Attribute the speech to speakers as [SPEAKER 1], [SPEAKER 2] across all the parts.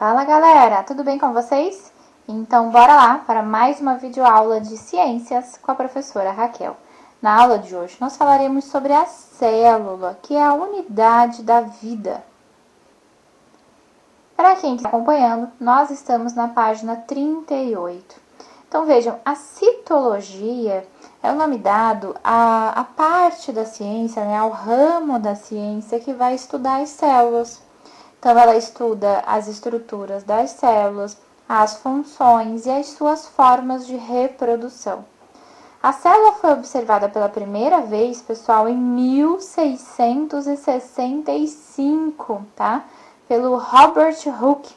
[SPEAKER 1] Fala galera, tudo bem com vocês? Então bora lá para mais uma videoaula de ciências com a professora Raquel. Na aula de hoje nós falaremos sobre a célula, que é a unidade da vida. Para quem está acompanhando, nós estamos na página 38. Então vejam, a citologia é o nome dado à parte da ciência, ao ramo da ciência que vai estudar as células. Então, ela estuda as estruturas das células, as funções e as suas formas de reprodução. A célula foi observada pela primeira vez, pessoal, em 1665, tá? Pelo Robert Hooke.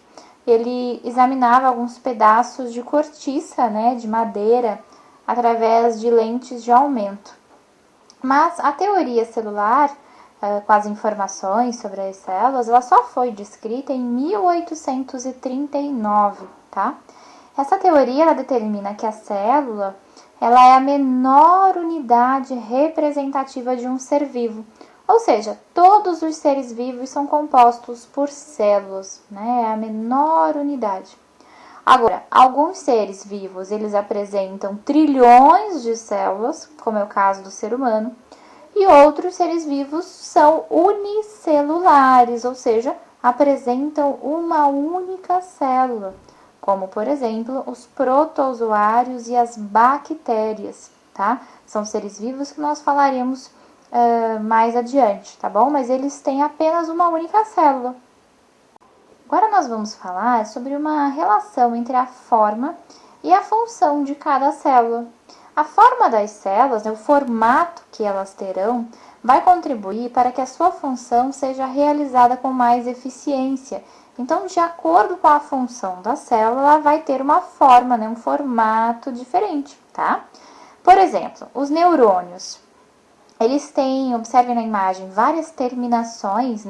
[SPEAKER 1] Ele examinava alguns pedaços de cortiça, de madeira, através de lentes de aumento. Mas a teoria celular, com as informações sobre as células, ela só foi descrita em 1839, tá? Essa teoria ela determina que a célula ela é a menor unidade representativa de um ser vivo. Ou seja, todos os seres vivos são compostos por células, É a menor unidade. Agora, alguns seres vivos, eles apresentam trilhões de células, como é o caso do ser humano, e outros seres vivos são unicelulares, ou seja, apresentam uma única célula, como, por exemplo, os protozoários e as bactérias, tá? São seres vivos que nós falaremos mais adiante, tá bom? Mas eles têm apenas uma única célula. Agora nós vamos falar sobre uma relação entre a forma e a função de cada célula. A forma das células, o formato que elas terão, vai contribuir para que a sua função seja realizada com mais eficiência. Então, de acordo com a função da célula, ela vai ter uma forma, um formato diferente, tá? Por exemplo, os neurônios, eles têm, observem na imagem, várias terminações,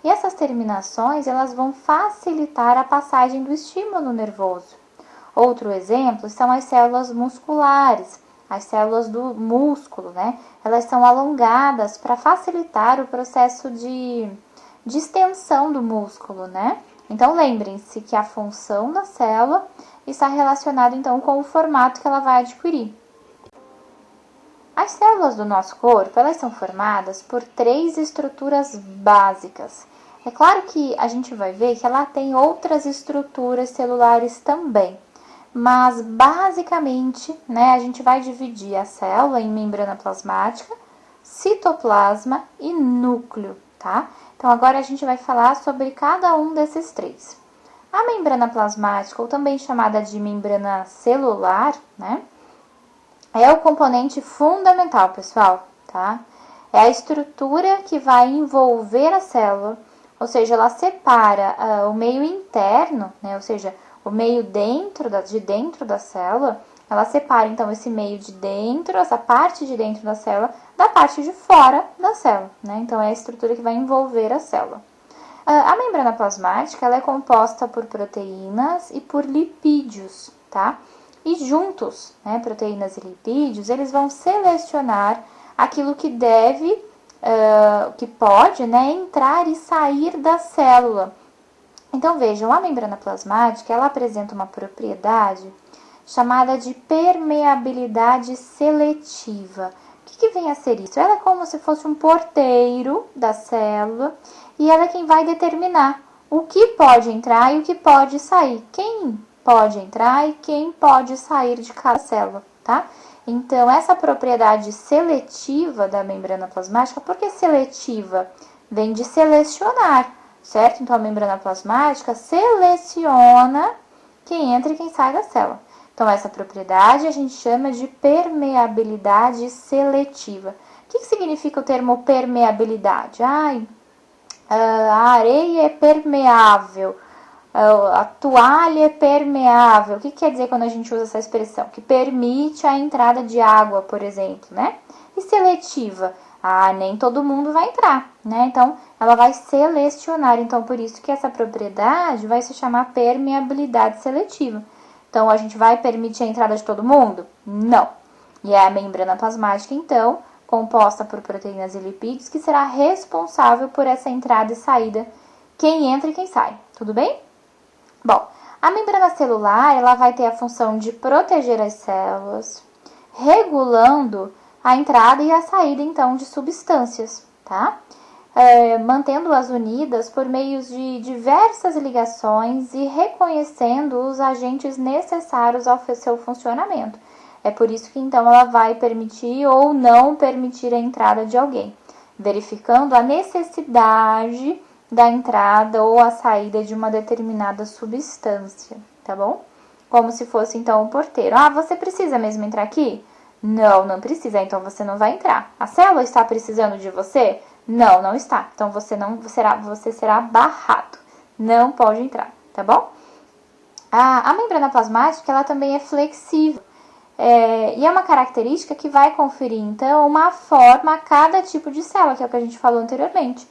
[SPEAKER 1] E essas terminações, elas vão facilitar a passagem do estímulo nervoso. Outro exemplo são as células musculares, as células do músculo, Elas são alongadas para facilitar o processo de extensão do músculo, Então, lembrem-se que a função da célula está relacionada, então, com o formato que ela vai adquirir. As células do nosso corpo, elas são formadas por 3 estruturas básicas. É claro que a gente vai ver que ela tem outras estruturas celulares também, mas basicamente, a gente vai dividir a célula em membrana plasmática, citoplasma e núcleo, tá? Então agora a gente vai falar sobre cada um desses 3. A membrana plasmática, ou também chamada de membrana celular, é o componente fundamental, pessoal, tá? É a estrutura que vai envolver a célula, ou seja, ela separa o meio interno, ou seja, o meio de dentro da célula, ela separa, então, esse meio de dentro, essa parte de dentro da célula, da parte de fora da célula, Então, é a estrutura que vai envolver a célula. A membrana plasmática, ela é composta por proteínas e por lipídios, tá? E juntos, proteínas e lipídios, eles vão selecionar aquilo que que pode, entrar e sair da célula. Então, vejam, a membrana plasmática, ela apresenta uma propriedade chamada de permeabilidade seletiva. O que vem a ser isso? Ela é como se fosse um porteiro da célula e ela é quem vai determinar o que pode entrar e o que pode sair. Quem pode entrar e quem pode sair de cada célula, tá? Então, essa propriedade seletiva da membrana plasmática, por que seletiva? Vem de selecionar, certo? Então, a membrana plasmática seleciona quem entra e quem sai da célula. Então, essa propriedade a gente chama de permeabilidade seletiva. O que significa o termo permeabilidade? A areia é permeável, a toalha é permeável. O que quer dizer quando a gente usa essa expressão? Que permite a entrada de água, por exemplo, E seletiva? Nem todo mundo vai entrar, Então, ela vai selecionar. Então, por isso que essa propriedade vai se chamar permeabilidade seletiva. Então, a gente vai permitir a entrada de todo mundo? Não. E é a membrana plasmática, então, composta por proteínas e lipídios, que será responsável por essa entrada e saída, quem entra e quem sai. Tudo bem? Bom, a membrana celular, ela vai ter a função de proteger as células, regulando a entrada e a saída, então, de substâncias, tá? Mantendo-as unidas por meio de diversas ligações e reconhecendo os agentes necessários ao seu funcionamento. É por isso que, então, ela vai permitir ou não permitir a entrada de alguém, verificando a necessidade da entrada ou a saída de uma determinada substância, tá bom? Como se fosse, então, um porteiro. Ah, você precisa mesmo entrar aqui? Não, não precisa, então você não vai entrar. A célula está precisando de você? Não, não está. Então você será barrado. Não pode entrar, tá bom? A membrana plasmática, ela também é flexível. E é uma característica que vai conferir, então, uma forma a cada tipo de célula, que é o que a gente falou anteriormente.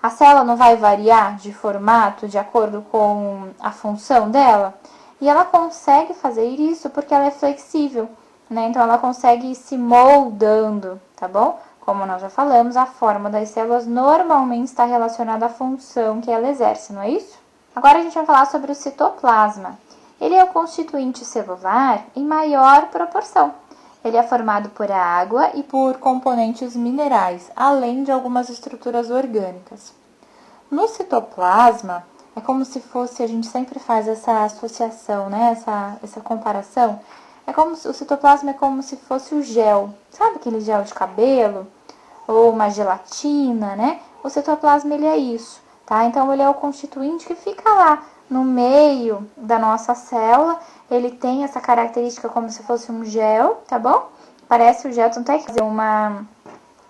[SPEAKER 1] A célula não vai variar de formato de acordo com a função dela? E ela consegue fazer isso porque ela é flexível, né? Então, ela consegue ir se moldando, tá bom? Como nós já falamos, a forma das células normalmente está relacionada à função que ela exerce, não é isso? Agora a gente vai falar sobre o citoplasma. Ele é o constituinte celular em maior proporção. Ele é formado por água e por componentes minerais, além de algumas estruturas orgânicas. No citoplasma, é como se fosse, a gente sempre faz essa associação, né? Essa comparação. O citoplasma é como se fosse o gel, sabe aquele gel de cabelo? Ou uma gelatina, né? O citoplasma, ele é isso, tá? Então, ele é o constituinte que fica lá no meio da nossa célula. Ele tem essa característica como se fosse um gel, tá bom? Parece o gel, tanto é que fazer uma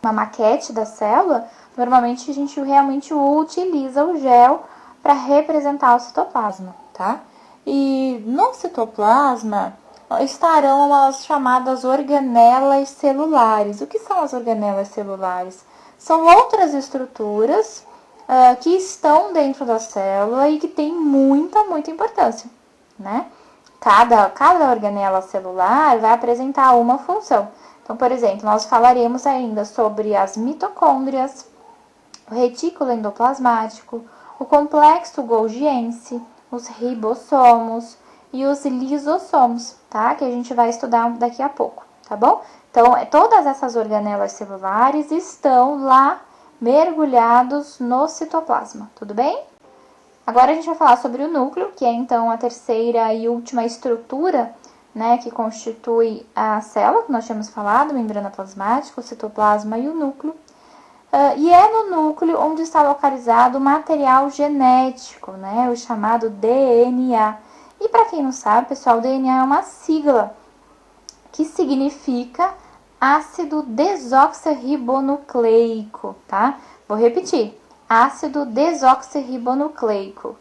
[SPEAKER 1] maquete da célula, normalmente a gente realmente utiliza o gel para representar o citoplasma, tá? E no citoplasma estarão as chamadas organelas celulares. O que são as organelas celulares? São outras estruturas que estão dentro da célula e que têm muita importância, né? Cada organela celular vai apresentar uma função. Então, por exemplo, nós falaremos ainda sobre as mitocôndrias, o retículo endoplasmático, o complexo golgiense, os ribossomos e os lisossomos, tá? Que a gente vai estudar daqui a pouco, tá bom? Então, todas essas organelas celulares estão lá mergulhados no citoplasma, tudo bem? Agora a gente vai falar sobre o núcleo, que é então a terceira e última estrutura, né, que constitui a célula, que nós tínhamos falado, membrana plasmática, o citoplasma e o núcleo. E é no núcleo onde está localizado o material genético, né, o chamado DNA. E para quem não sabe, pessoal, o DNA é uma sigla que significa ácido desoxirribonucleico, tá? Vou repetir, ácido desoxirribonucleico.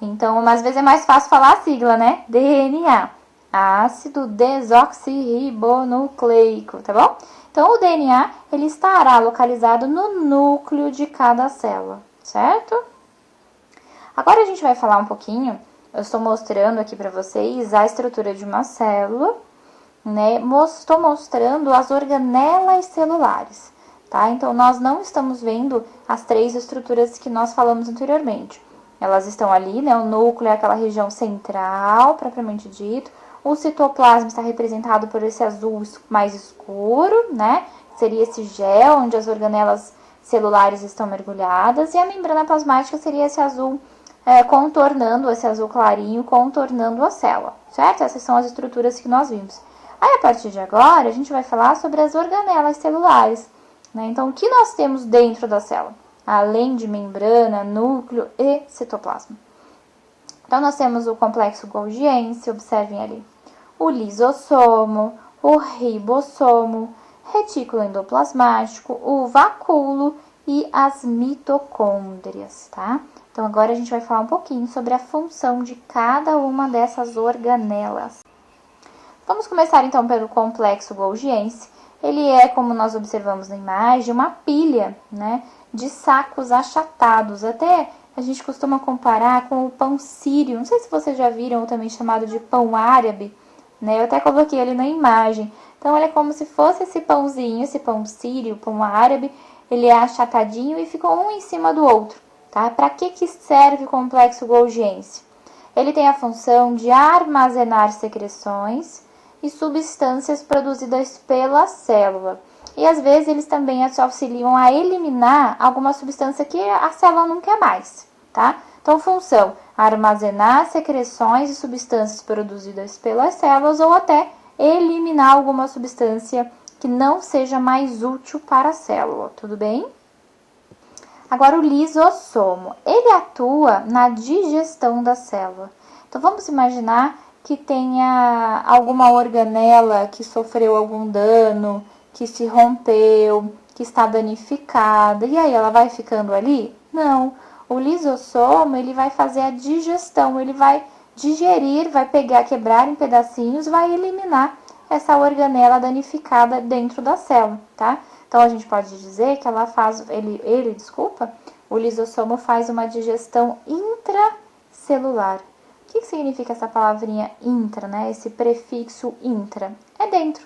[SPEAKER 1] Então, às vezes é mais fácil falar a sigla, né? DNA, ácido desoxirribonucleico, tá bom? Então, o DNA, ele estará localizado no núcleo de cada célula, certo? Agora a gente vai falar um pouquinho, eu estou mostrando aqui para vocês a estrutura de uma célula, né? Estou mostrando as organelas celulares, tá? Então, nós não estamos vendo as três estruturas que nós falamos anteriormente. Elas estão ali, né? O núcleo é aquela região central, propriamente dito. O citoplasma está representado por esse azul mais escuro, né? Seria esse gel onde as organelas celulares estão mergulhadas. E a membrana plasmática seria esse azul contornando, esse azul clarinho, contornando a célula, certo? Essas são as estruturas que nós vimos. Aí, a partir de agora, a gente vai falar sobre as organelas celulares, né? Então, o que nós temos dentro da célula? Além de membrana, núcleo e citoplasma. Então, nós temos o complexo golgiense, observem ali, o lisossomo, o ribossomo, retículo endoplasmático, o vacúolo e as mitocôndrias, tá? Então, agora a gente vai falar um pouquinho sobre a função de cada uma dessas organelas. Vamos começar então pelo complexo golgiense. Ele é, como nós observamos na imagem, uma pilha, né, de sacos achatados. Até a gente costuma comparar com o pão sírio. Não sei se vocês já viram, ou também chamado de pão árabe, né? Eu até coloquei ele na imagem. Então, ele é como se fosse esse pãozinho, esse pão sírio, pão árabe. Ele é achatadinho e ficou um em cima do outro, tá? Para que serve o complexo golgiense? Ele tem a função de armazenar secreções e substâncias produzidas pela célula. E às vezes eles também auxiliam a eliminar alguma substância que a célula não quer mais, tá? Então, função: armazenar secreções e substâncias produzidas pelas células ou até eliminar alguma substância que não seja mais útil para a célula, tudo bem? Agora, o lisossomo, ele atua na digestão da célula. Então, vamos imaginar que tenha alguma organela que sofreu algum dano, que se rompeu, que está danificada, e aí ela vai ficando ali? Não. O lisossomo, ele vai fazer a digestão, ele vai digerir, vai pegar, quebrar em pedacinhos, vai eliminar essa organela danificada dentro da célula, tá? Então, a gente pode dizer que ela faz, o lisossomo faz uma digestão intracelular. O que significa essa palavrinha intra, né? Esse prefixo intra? É dentro.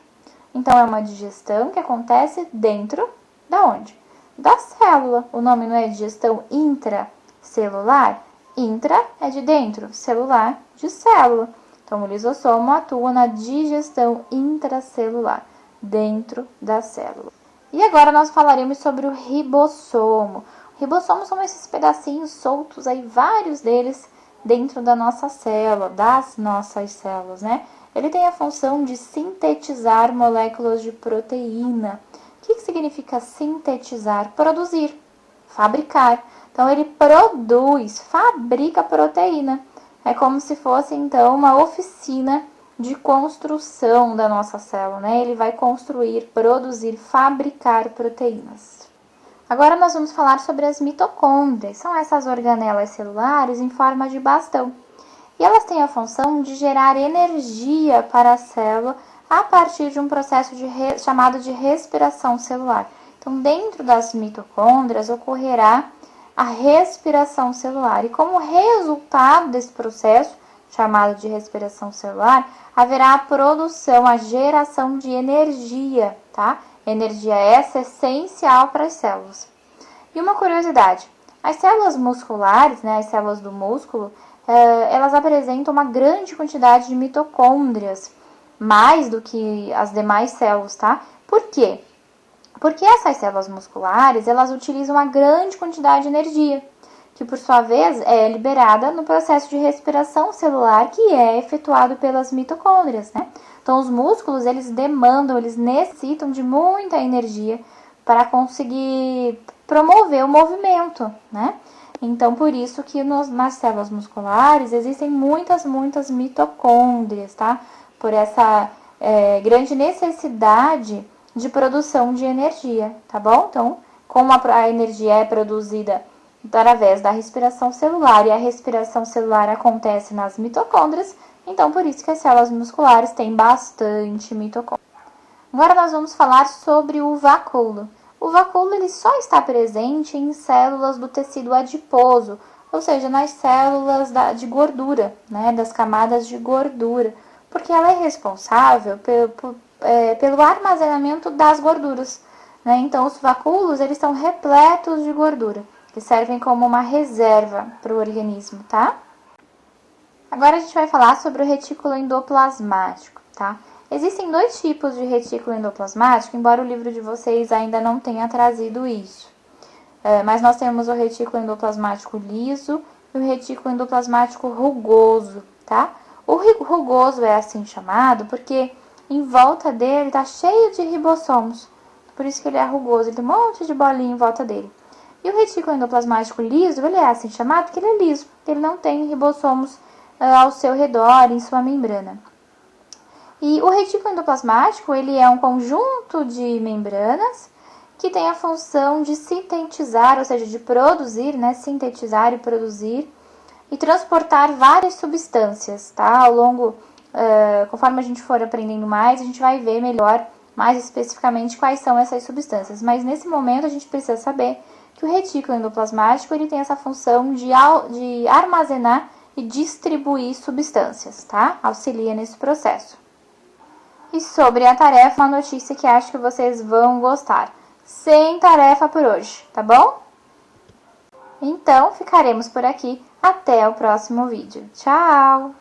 [SPEAKER 1] Então, é uma digestão que acontece dentro da onde? Da célula. O nome não é digestão intracelular? Intra é de dentro, celular de célula. Então, o lisossomo atua na digestão intracelular, dentro da célula. E agora nós falaremos sobre o ribossomo. Ribossomos são esses pedacinhos soltos aí, vários deles dentro da nossa célula, das nossas células, né? Ele tem a função de sintetizar moléculas de proteína. O que significa sintetizar? Produzir, fabricar. Então, ele produz, fabrica proteína. É como se fosse, então, uma oficina de construção da nossa célula, né? Ele vai construir, produzir, fabricar proteínas. Agora nós vamos falar sobre as mitocôndrias. São essas organelas celulares em forma de bastão. E elas têm a função de gerar energia para a célula a partir de um processo chamado de respiração celular. Então, dentro das mitocôndrias ocorrerá a respiração celular. E como resultado desse processo, chamado de respiração celular, haverá a produção, a geração de energia, tá? Energia essa essencial para as células. E uma curiosidade, as células musculares, né, as células do músculo, elas apresentam uma grande quantidade de mitocôndrias, mais do que as demais células, tá? Por quê? Porque essas células musculares, elas utilizam uma grande quantidade de energia, que por sua vez é liberada no processo de respiração celular, que é efetuado pelas mitocôndrias, né? Então, os músculos, eles demandam, eles necessitam de muita energia para conseguir promover o movimento, né? Então, por isso que nas células musculares existem muitas mitocôndrias, tá? Por essa grande necessidade de produção de energia, tá bom? Então, como a energia é produzida através da respiração celular e a respiração celular acontece nas mitocôndrias, então por isso que as células musculares têm bastante mitocôndria. Agora nós vamos falar sobre o vacúolo. O vacúolo ele só está presente em células do tecido adiposo, ou seja, nas células de gordura, né, das camadas de gordura, porque ela é responsável pelo armazenamento das gorduras, né? Então, os vacúolos eles estão repletos de gordura, que servem como uma reserva para o organismo, tá? Agora a gente vai falar sobre o retículo endoplasmático, tá? Existem dois tipos de retículo endoplasmático, embora o livro de vocês ainda não tenha trazido isso. Mas nós temos o retículo endoplasmático liso e o retículo endoplasmático rugoso, tá? O rugoso é assim chamado porque em volta dele está cheio de ribossomos. Por isso que ele é rugoso, ele tem um monte de bolinha em volta dele. E o retículo endoplasmático liso, ele é assim chamado porque ele é liso. Ele não tem ribossomos ao seu redor, em sua membrana. E o retículo endoplasmático, ele é um conjunto de membranas que tem a função de sintetizar, ou seja, de produzir, né, sintetizar e produzir e transportar várias substâncias, tá? Ao longo, conforme a gente for aprendendo mais, a gente vai ver melhor, mais especificamente, quais são essas substâncias. Mas nesse momento a gente precisa saber que o retículo endoplasmático, ele tem essa função de armazenar e distribuir substâncias, tá? Auxilia nesse processo. E sobre a tarefa, uma notícia que acho que vocês vão gostar. Sem tarefa por hoje, tá bom? Então, ficaremos por aqui. Até o próximo vídeo. Tchau!